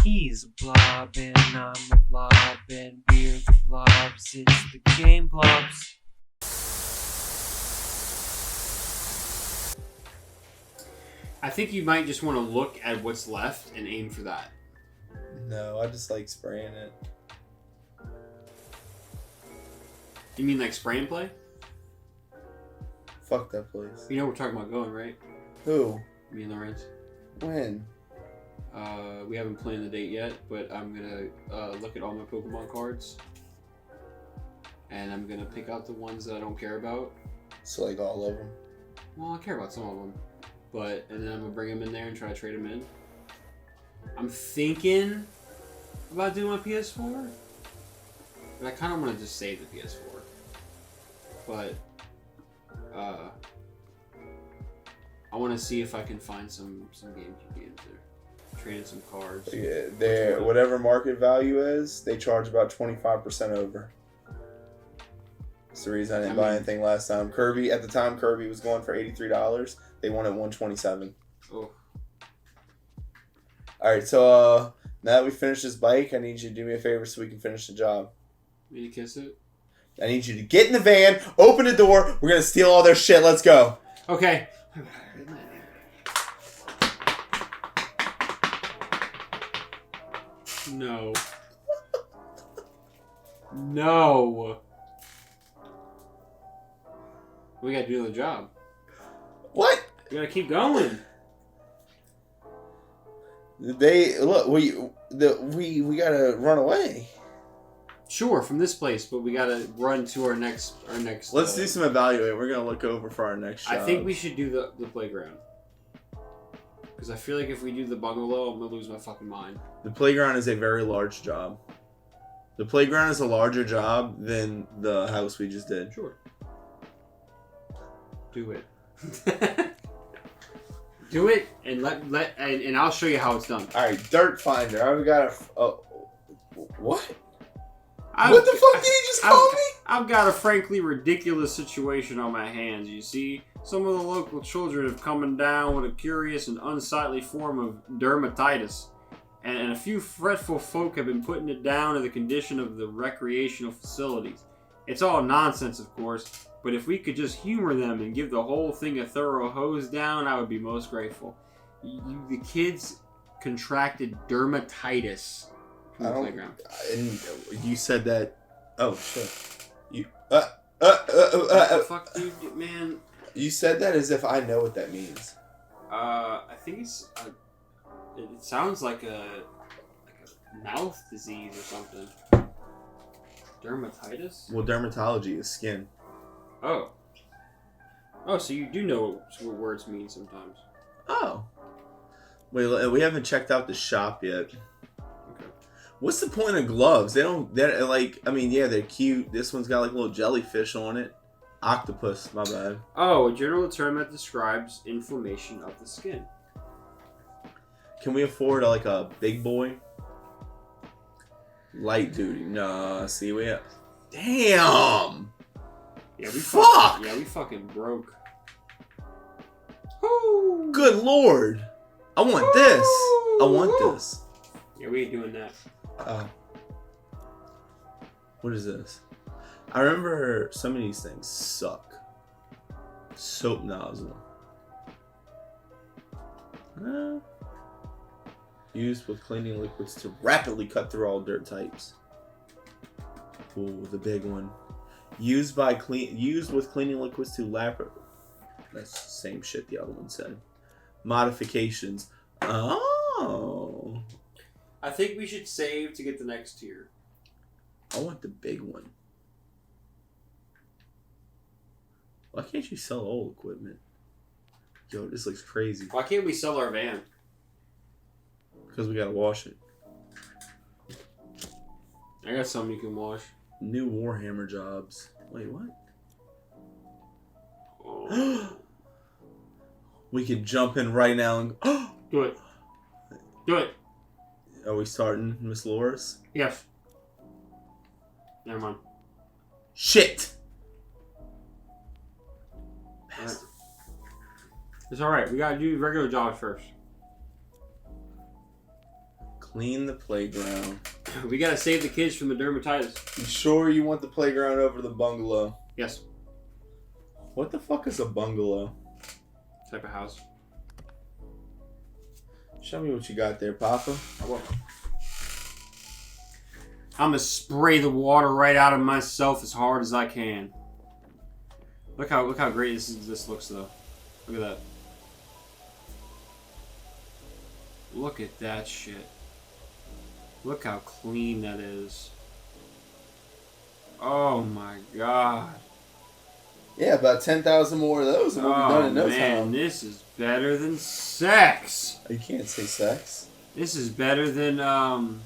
He's a blob and I'm a blob and we're the blobs. It's the Game Blobs. I think you might just want to look at what's left and aim for that. No, I just like spraying it. You mean like spray and play? Fuck that place. You know we're talking about going, right? Who? Me and Lorenz. When? We haven't planned the date yet, but I'm gonna look at all my Pokemon cards. And I'm gonna pick out the ones that I don't care about. So like all of them? Well, I care about some of them. And then I'm gonna bring them in there and try to trade them in. I'm thinking about doing my PS4. But I kind of want to just save the PS4. But, I want to see if I can find some GameCube games there. Trade in some cards. Yeah, their whatever market value is, they charge about 25% over. That's the reason I didn't buy anything last time. Kirby, at the time, Kirby was going for $83. They wanted $127. Oh. Alright, so now that we finished this bike, I need you to do me a favor so we can finish the job. Me to kiss it? I need you to get in the van, open the door, we're gonna steal all their shit, let's go. Okay. No. No. We gotta do the job. What? We gotta keep going. We gotta run away. Sure, from this place, but we gotta run to our next. Let's do some evaluating. We're gonna look over for our next job. I think we should do the playground. Because I feel like if we do the bungalow, I'm gonna lose my fucking mind. The playground is a very large job. The playground is a larger job than the house we just did. Sure. Do it. Do it, and and I'll show you how it's done. All right, dirt finder. I've got a. What? What the fuck did you just call me? I've got a frankly ridiculous situation on my hands. You see, some of the local children have come down with a curious and unsightly form of dermatitis, and a few fretful folk have been putting it down to the condition of the recreational facilities. It's all nonsense, of course. But if we could just humor them and give the whole thing a thorough hose down, I would be most grateful. The kids contracted dermatitis from the playground. And you said that. Oh shit! You. What the fuck, dude, man? You said that as if I know what that means. I think it's. It sounds like a mouth disease or something. Dermatitis? Well, dermatology is skin. Oh. Oh, so you do know what words mean sometimes. Oh. Wait, we haven't checked out the shop yet. Okay. What's the point of gloves? They're like, I mean, yeah, they're cute. This one's got like a little jellyfish on it. Octopus, my bad. Oh, a general term that describes inflammation of the skin. Can we afford like a big boy? Light duty. Nah, see, we have... Damn! Yeah, we Fuck! We fucking broke. Ooh. Good lord! I want this. I want this. Yeah, we ain't doing that. What is this? I remember some of these things suck. Soap nozzle. Used with cleaning liquids to rapidly cut through all dirt types. Ooh, the big one. Used with cleaning liquids to That's the same shit the other one said. Modifications. Oh. I think we should save to get the next tier. I want the big one. Why can't you sell old equipment? Yo, this looks crazy. Why can't we sell our van? Because we gotta wash it. I got something you can wash. New Warhammer jobs. Wait, what? Oh. We can jump in right now and... Do it. Do it. Are we starting, Miss Loris? Yes. Never mind. Shit! Right. It's alright. We gotta do regular jobs first. Clean the playground. We gotta save the kids from the dermatitis. You sure you want the playground over the bungalow? Yes. What the fuck is a bungalow? Type of house. Show me what you got there, Papa. I will. I'm gonna spray the water right out of myself as hard as I can. Look how great this looks though. Look at that. Look at that shit. Look how clean that is. Oh my god. Yeah, about 10,000 more of those and we'll be done in no time. This is better than sex. You can't say sex. This is better than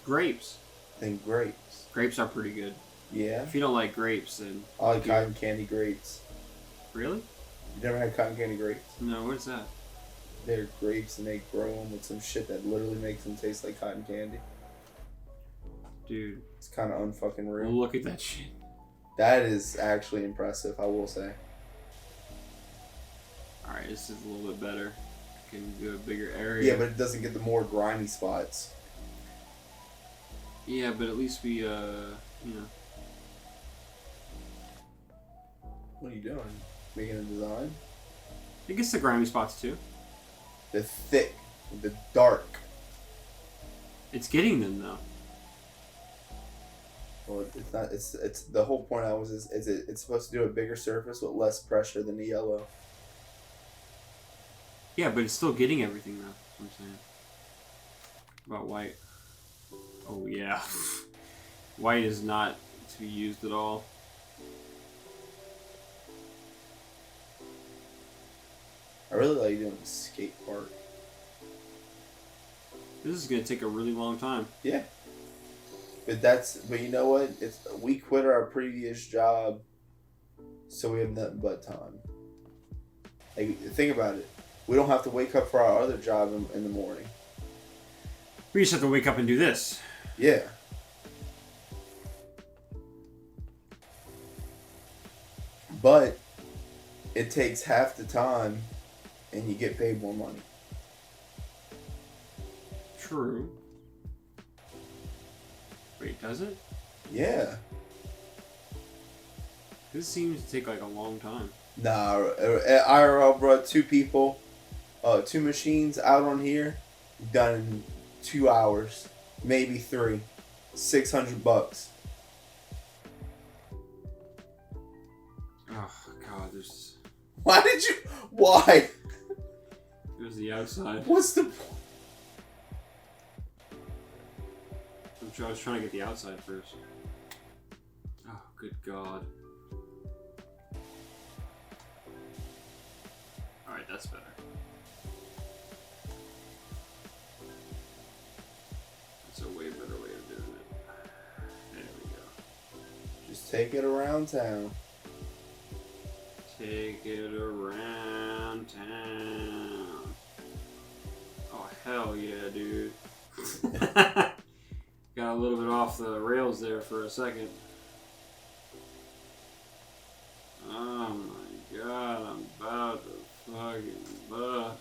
grapes. Than grapes. Grapes are pretty good. Yeah. If you don't like grapes, then I like cotton candy grapes. really? You never had cotton candy grapes? No, what's that? They're grapes and they grow them with some shit that literally makes them taste like cotton candy. Dude, It's kind of unfucking real. look at that shit. That is actually impressive, I will say. Alright, this is a little bit better. Can do a bigger area. Yeah, but it doesn't get the more grimy spots. Yeah, but at least we, you know. What are you doing? Making a design? It gets the grimy spots too. The thick, the dark. It's getting them though. Well, it's not. It's the whole point. It's supposed to do a bigger surface with less pressure than the yellow. Yeah, but it's still getting everything though. That's what I'm saying. About white. Oh yeah. White is not to be used at all. I really like doing the skate park. This is gonna take a really long time. Yeah. But you know what? We quit our previous job, so we have nothing but time. Like, think about it. We don't have to wake up for our other job in the morning. We just have to wake up and do this. Yeah. But it takes half the time, and you get paid more money. True. Wait, does it? Yeah. This seems to take like a long time. Nah, at IRL, bro, 2 people, 2 machines out on here, done in 2 hours, maybe 3, $600. Oh god, there's Why? there's the outside. What's the point? I was trying to get the outside first. Oh, good god. Alright, that's better. That's a way better way of doing it. There we go. Just take it around town. Take it around town. Oh, hell yeah, dude. Got a little bit off the rails there for a second. Oh my god, I'm about to fucking bust.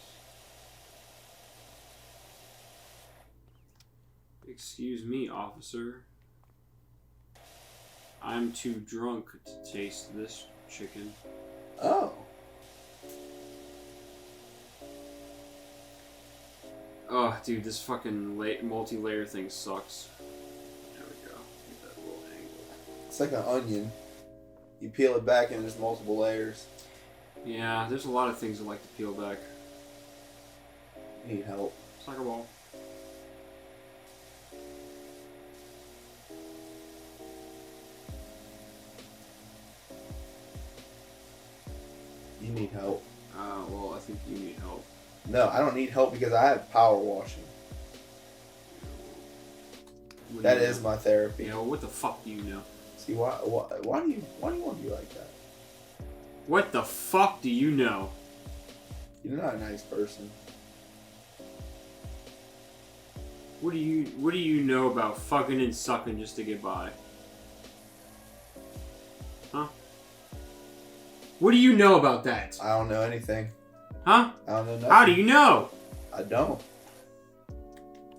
Excuse me, officer. I'm too drunk to taste this chicken. Oh. Oh, dude, this fucking multi-layer thing sucks. There we go. Get that little angle. It's like an onion. You peel it back and there's multiple layers. Yeah, there's a lot of things I like to peel back. Need help. Soccer ball. You need help. Well, I think you need help. No, I don't need help because I have power washing. That is my therapy. Yeah, well, what the fuck do you know? See, why do you want to be like that? What the fuck do you know? You're not a nice person. What do you know about fucking and sucking just to get by? Huh? What do you know about that? I don't know anything. Huh? I don't know nothing. How do you know? I don't.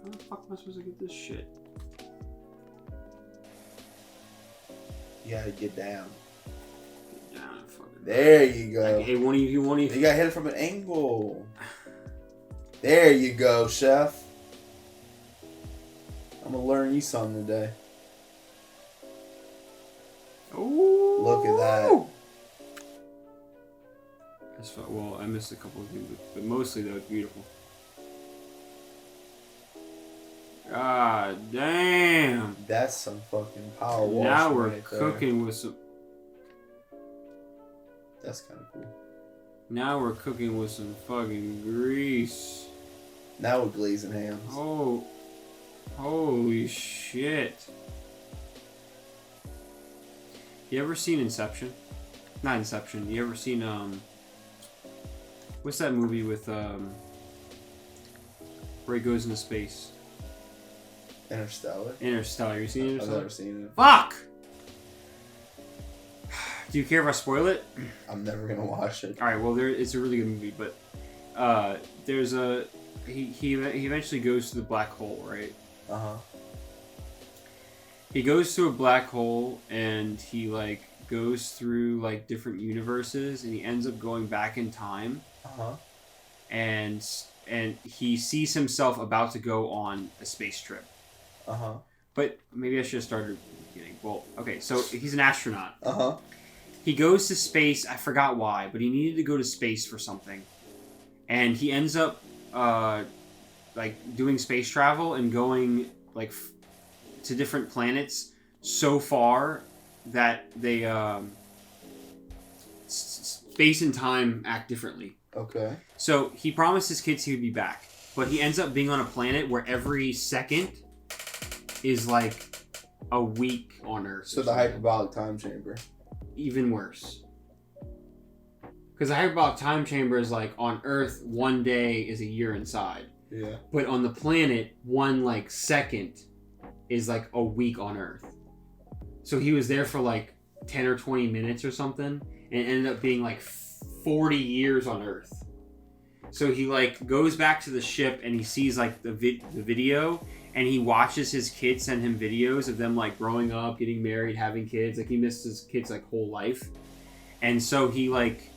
How the fuck am I supposed to get this shit? You gotta get down. Get down and fucking. There you go. Like, hey, one of you. You gotta hit it from an angle. There you go, chef. I'm gonna learn you something today. Ooh. Look at that. That's fun. Well, I missed a couple of things, but mostly though, it's beautiful. God damn. That's some fucking power wash. Now we're right there. cooking with some. That's kind of cool. Now we're cooking with some fucking grease. Now we're glazing hams. Oh, holy shit! You ever seen Inception? Not Inception. You ever seen what's that movie with where he goes into space? Interstellar. Interstellar. You seen Interstellar? I've never seen it. Fuck! Do you care if I spoil it? I'm never gonna watch it. All right. Well, it's a really good movie, but there's a he eventually goes to the black hole, right? Uh huh. He goes to a black hole and he like goes through like different universes and he ends up going back in time. Uh huh. And he sees himself about to go on a space trip. Uh huh. But maybe I should have started at the beginning. Well, okay, so he's an astronaut. Uh huh. He goes to space. I forgot why, but he needed to go to space for something, and he ends up like doing space travel and going like to different planets so far that they space and time act differently. Okay. So he promised his kids he would be back, but he ends up being on a planet where every second is like a week on Earth. So the hyperbolic time chamber. Even worse. Because the hyperbolic time chamber is like on Earth, one day is a year inside. Yeah. But on the planet, one like second is like a week on Earth. So he was there for like 10 or 20 minutes or something, and it ended up being like 40 years on Earth. So he like goes back to the ship and he sees like the video, and he watches his kids send him videos of them like growing up, getting married, having kids. Like he missed his kids like whole life. And so he like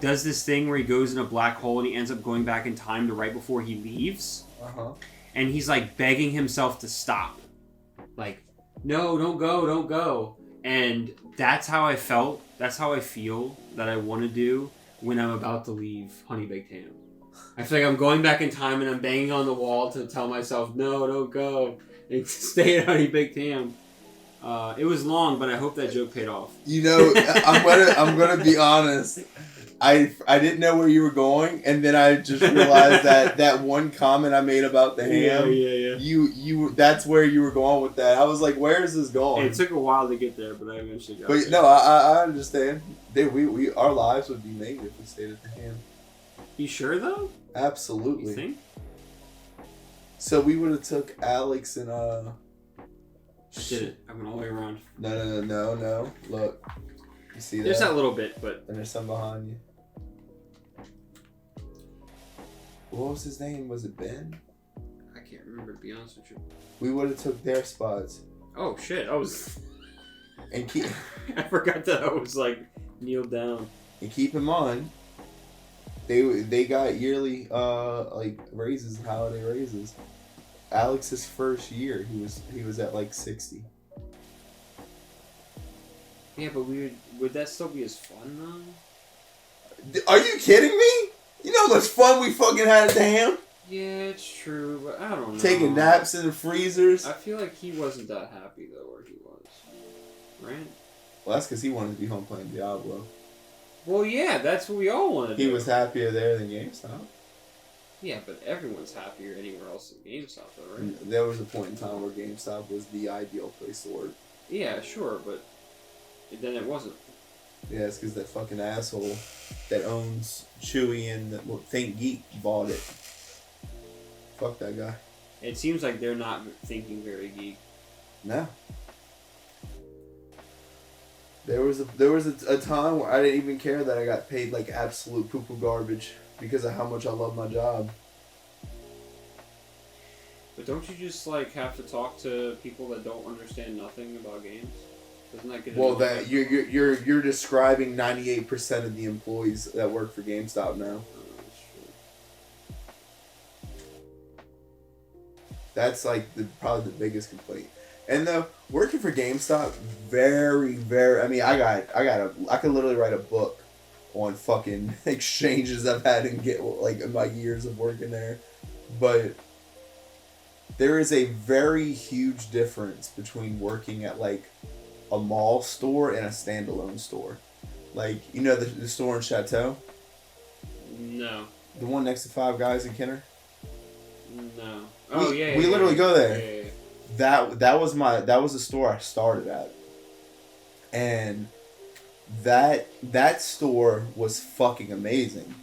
does this thing where he goes in a black hole and he ends up going back in time to right before he leaves. Uh-huh. And he's like begging himself to stop. Like, no, don't go. And that's how I felt. That's how I feel that I want to do when I'm about to leave Honey Baked Ham. I feel like I'm going back in time and I'm banging on the wall to tell myself, no, don't go. And stay at Honey Baked Ham. It was long, but I hope that joke paid off. You know, I'm gonna be honest. I didn't know where you were going, and then I just realized that one comment I made about the ham. Yeah. You that's where you were going with that. I was like, where is this going? It took a while to get there, but I eventually got But there. no, I understand. We our lives would be made if we stayed at the ham. You sure though? Absolutely. You think? So we would have took Alex and I did it. I went all the way around. No. Look, you see that? There's that little bit, but And there's some behind you. What was his name? Was it Ben? I can't remember, to be honest with you. We would have took their spots. Oh shit! And keep I forgot that I was like kneeled down. and keep in mind, they got yearly like raises, holiday raises. Alex's first year, he was at like 60. Yeah, but would that still be as fun though? Are you kidding me? You know how much fun we fucking had at the ham? Yeah, it's true, but I don't know. Taking naps in the freezers. I feel like he wasn't that happy though, where he was. Right? Well, that's because he wanted to be home playing Diablo. Well, yeah, that's what we all wanted. He was happier there than GameStop. Yeah, but everyone's happier anywhere else than GameStop, though, right? There was a point in time where GameStop was the ideal place to work. Yeah, sure, but then it wasn't. Yeah, it's because that fucking asshole that owns Chewy and Think Geek bought it. Fuck that guy. It seems like they're not thinking very geek. No. There was a time where I didn't even care that I got paid like absolute poo-poo garbage. because of how much I love my job. But don't you just like have to talk to people that don't understand nothing about games? Doesn't that get Well, annoying? that you're describing 98% of the employees that work for GameStop now. That's true. That's like probably the biggest complaint. And though working for GameStop, very, very. I mean, I could literally write a book on fucking exchanges I've had and get like in my years of working there, but there is a very huge difference between working at like a mall store and a standalone store. Like, you know the store in Chateau? No. The one next to Five Guys in Kenner? No. Oh, yeah. We literally go there. Yeah. That was the store I started at. And that store was fucking amazing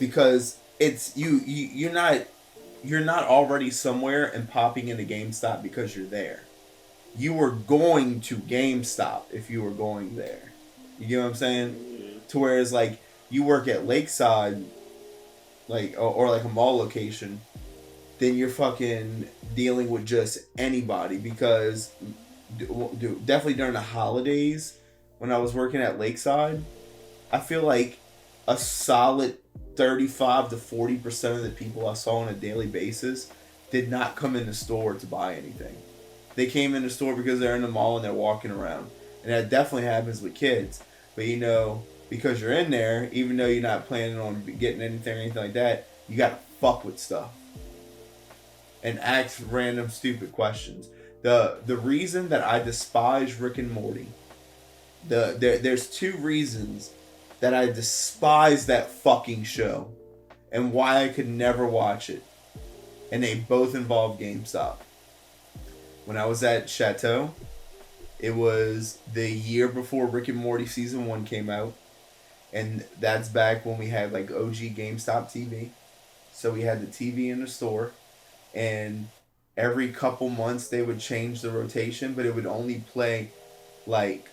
because it's you're not already somewhere and popping into GameStop because you're there. You were going to GameStop if you were going there. You get what I'm saying? Yeah. To whereas like you work at Lakeside, like or like a mall location, then you're fucking dealing with just anybody because definitely during the holidays when I was working at Lakeside, I feel like a solid 35 to 40% of the people I saw on a daily basis did not come in the store to buy anything. They came in the store because they're in the mall and they're walking around. And that definitely happens with kids. But you know, because you're in there, even though you're not planning on getting anything or anything like that, you gotta fuck with stuff. And ask random stupid questions. The reason that I despise Rick and Morty, there's two reasons that I despise that fucking show and why I could never watch it. And they both involve GameStop. When I was at Chateau, it was the year before Rick and Morty season 1 came out. And that's back when we had like OG GameStop TV. So we had the TV in the store. And every couple months they would change the rotation, but it would only play like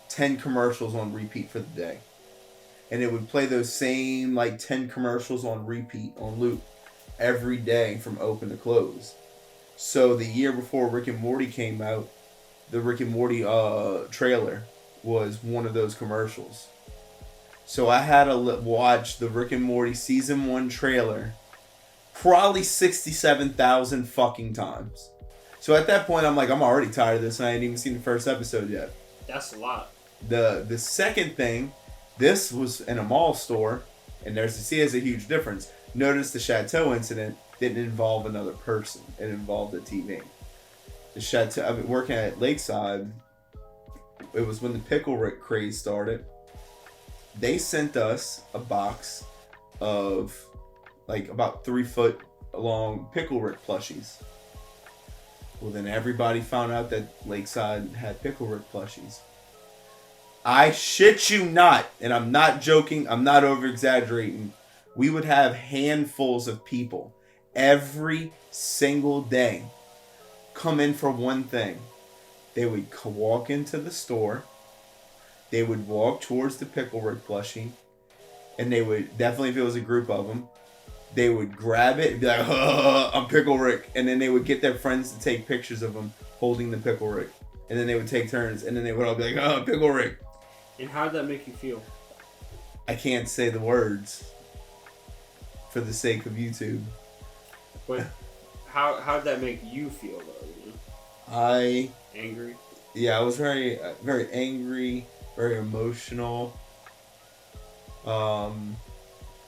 10 commercials on repeat for the day. And it would play those same like 10 commercials on repeat, on loop, every day from open to close. So the year before Rick and Morty came out, the Rick and Morty trailer was one of those commercials. So I had to watch the Rick and Morty season 1 trailer probably 67,000 fucking times. So at that point I'm like, I'm already tired of this and I ain't even seen the first episode yet. That's a lot. The second thing, this was in a mall store, and there's a huge difference. Notice the Chateau incident didn't involve another person. It involved a TV. The Chateau, I've been working at Lakeside. It was when the Pickle Rick craze started. They sent us a box of like about 3 foot long Pickle Rick plushies. Well, then everybody found out that Lakeside had Pickle Rick plushies. I shit you not, and I'm not joking, I'm not over exaggerating. We would have handfuls of people every single day come in for one thing. They would walk into the store, they would walk towards the Pickle Rick plushie, and they would, definitely if it was a group of them, they would grab it and be like, I'm Pickle Rick, and then they would get their friends to take pictures of them holding the Pickle Rick, and then they would take turns, and then they would all be like, Pickle Rick. And how did that make you feel? I can't say the words for the sake of YouTube. But how did that make you feel though? You know? Angry? Yeah, I was very, very angry, very emotional.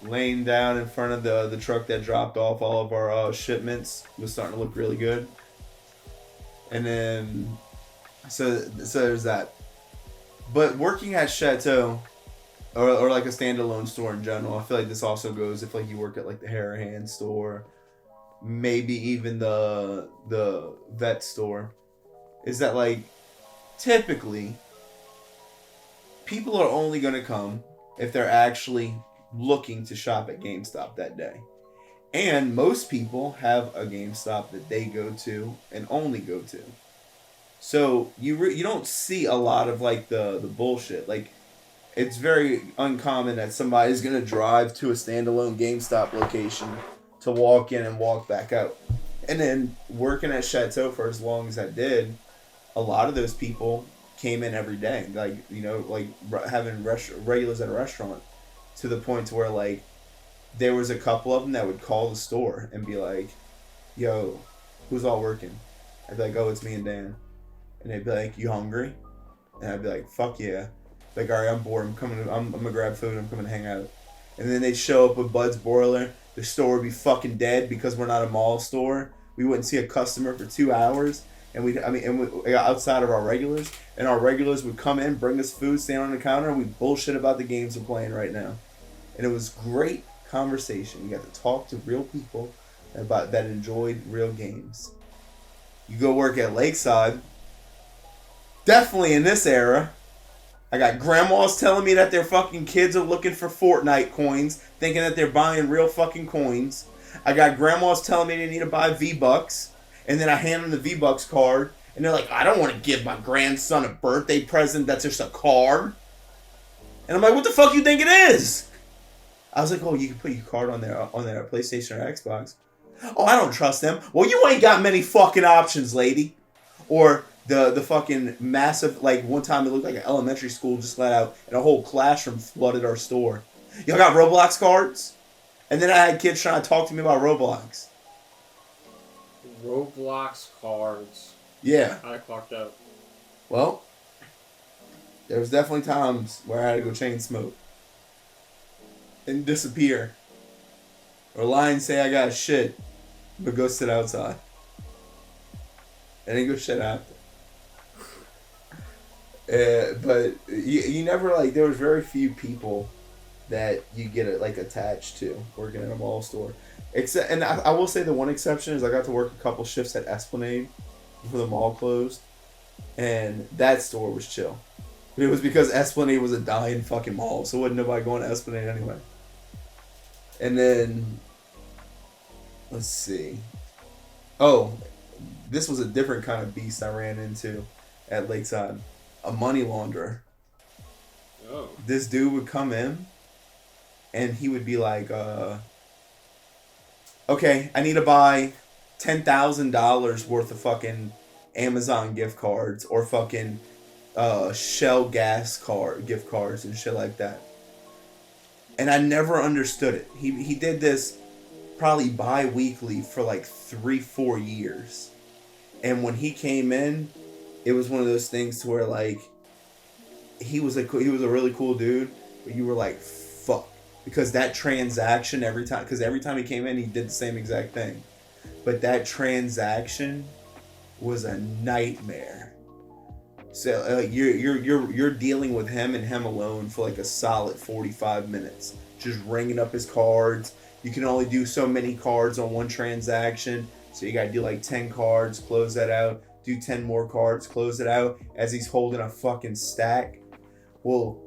Laying down in front of the truck that dropped off all of our shipments was starting to look really good. And then, so there's that. But working at Chateau, or like a standalone store in general, I feel like this also goes if like you work at like the Harahan store, maybe even the vet store, is that like typically people are only going to come if they're actually looking to shop at GameStop that day. And most people have a GameStop that they go to and only go to. So you don't see a lot of like the bullshit. Like it's very uncommon that somebody's gonna drive to a standalone GameStop location to walk in and walk back out. And then working at Chateau for as long as I did, a lot of those people came in every day, like having regulars at a restaurant, to the point to where like there was a couple of them that would call the store and be like, "Yo, who's all working?" I'd be like, "Oh, it's me and Dan," and they'd be like, "You hungry?" And I'd be like, "Fuck yeah!" Like, "All right, I'm bored. I'm gonna grab food. I'm coming to hang out." And then they'd show up with Bud's Broiler. The store would be fucking dead because we're not a mall store. We wouldn't see a customer for 2 hours, and we outside of our regulars, and our regulars would come in, bring us food, stand on the counter, and we bullshit about the games we're playing right now. And it was great conversation. You got to talk to real people about that enjoyed real games. You go work at Lakeside. Definitely in this era, I got grandmas telling me that their fucking kids are looking for Fortnite coins, thinking that they're buying real fucking coins. I got grandmas telling me they need to buy V-Bucks, and then I hand them the V-Bucks card, and they're like, "I don't want to give my grandson a birthday present that's just a card." And I'm like, "What the fuck you think it is?" I was like, "Oh, you can put your card on their PlayStation or Xbox." "Oh, I don't trust them." "Well, you ain't got many fucking options, lady." Or the fucking massive, like, one time it looked like an elementary school just let out and a whole classroom flooded our store. "Y'all got Roblox cards?" And then I had kids trying to talk to me about Roblox. Roblox cards. Yeah. I clocked out. Well, there was definitely times where I had to go chain smoke and disappear, or lie and say I got shit, but go sit outside and then go shit after. But you never, like, there was very few people that you get like attached to working in a mall store. Except, and I will say the one exception is I got to work a couple shifts at Esplanade before the mall closed, and that store was chill. But it was because Esplanade was a dying fucking mall, so wasn't nobody going to Esplanade anyway. And then, let's see. Oh, this was a different kind of beast I ran into at Lakeside. A money launderer. Oh. This dude would come in, and he would be like, "Okay, I need to buy $10,000 worth of fucking Amazon gift cards or fucking Shell gas gift cards and shit like that." And I never understood it. He did this probably bi-weekly for like 3-4 years. And when he came in, it was one of those things to where, like, he was a really cool dude, but you were like, fuck. Because that transaction every time he came in, he did the same exact thing. But that transaction was a nightmare. So you're dealing with him and him alone for like a solid 45 minutes, just ringing up his cards. You can only do so many cards on one transaction, so you gotta do like 10 cards, close that out, do 10 more cards, close it out, as he's holding a fucking stack. Well,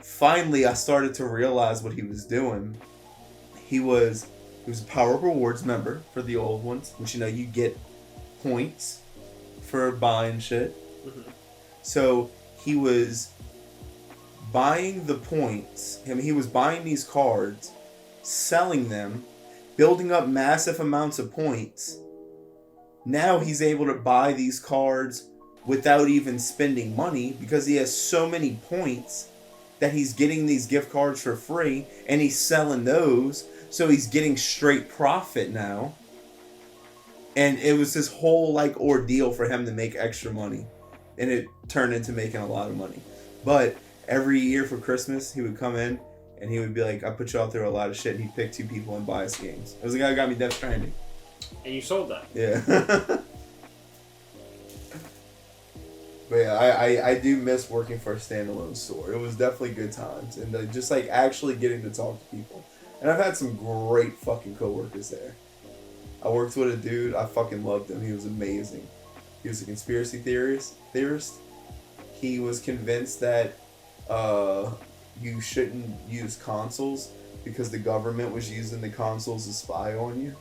finally I started to realize what he was doing. He was a Power Rewards member for the old ones, which, you know, you get points for buying shit. Mm-hmm. So he was buying the points. I mean, he was buying these cards, selling them, building up massive amounts of points. Now he's able to buy these cards without even spending money because he has so many points that he's getting these gift cards for free, and he's selling those, so he's getting straight profit now. And it was this whole like ordeal for him to make extra money, and it turned into making a lot of money. But every year for Christmas, he would come in and he would be like, "I put y'all through a lot of shit," and he'd pick 2 people and buy us games. It was the guy who got me Death Stranding. And you sold that. Yeah. But yeah, I do miss working for a standalone store. It was definitely good times, and just like actually getting to talk to people. And I've had some great fucking coworkers there. I worked with a dude, I fucking loved him. He was amazing. He was a conspiracy theorist. He was convinced that you shouldn't use consoles because the government was using the consoles to spy on you.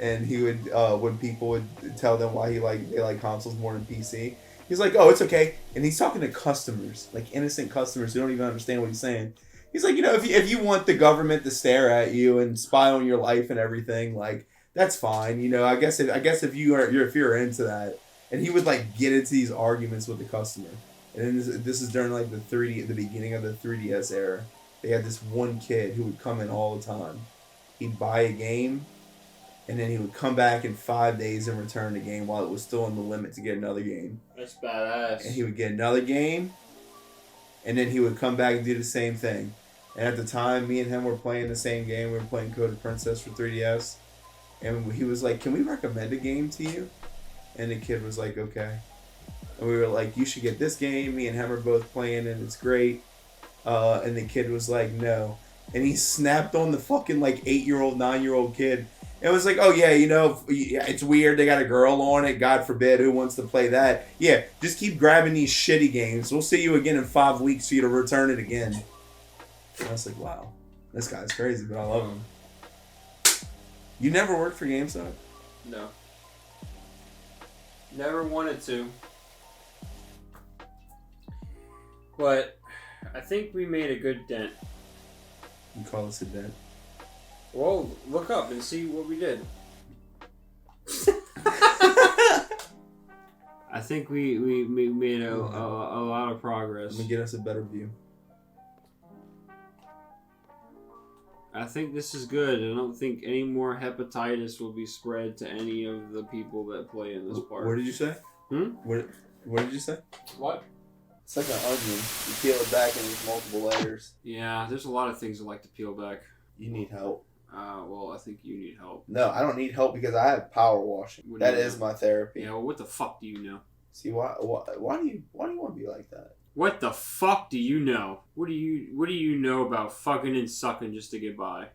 And he would, when people would tell them why they like consoles more than PC, He's like, oh, it's okay. And he's talking to customers, like innocent customers who don't even understand what he's saying. He's like, if you want the government to stare at you and spy on your life and everything, like, that's fine. I guess if you're into that. And he would like get into these arguments with the customer. And then this is during like the beginning of the 3DS era. They had this one kid who would come in all the time. He'd buy a game, and then he would come back in 5 days and return the game while it was still in the limit to get another game. That's badass. And he would get another game, and then he would come back and do the same thing. And at the time, me and him were playing the same game. We were playing Code Princess for 3DS. And he was like, can we recommend a game to you? And the kid was like, okay. And we were like, you should get this game. Me and him are both playing, and it's great. And the kid was like, no. And he snapped on the fucking like 8-year-old, 9-year-old kid. And was like, oh yeah, it's weird. They got a girl on it. God forbid, who wants to play that? Yeah, just keep grabbing these shitty games. We'll see you again in 5 weeks for you to return it again. And I was like, wow, this guy's crazy, but I love him. You never worked for GameStop? No. Never wanted to. But I think we made a good dent. You call this a dent? Well, look up and see what we did. I think we made a lot of progress. Let me get us a better view. I think this is good. I don't think any more hepatitis will be spread to any of the people that play in this park. What did you say? What did you say? What? It's like an onion. You peel it back and there's multiple layers. Yeah, there's a lot of things I like to peel back. You need help. Well, I think you need help. No, I don't need help because I have power washing. That is my therapy. Yeah, well, what the fuck do you know? See, why do you want to be like that? What the fuck do you know? What do you know about fucking and sucking just to get by?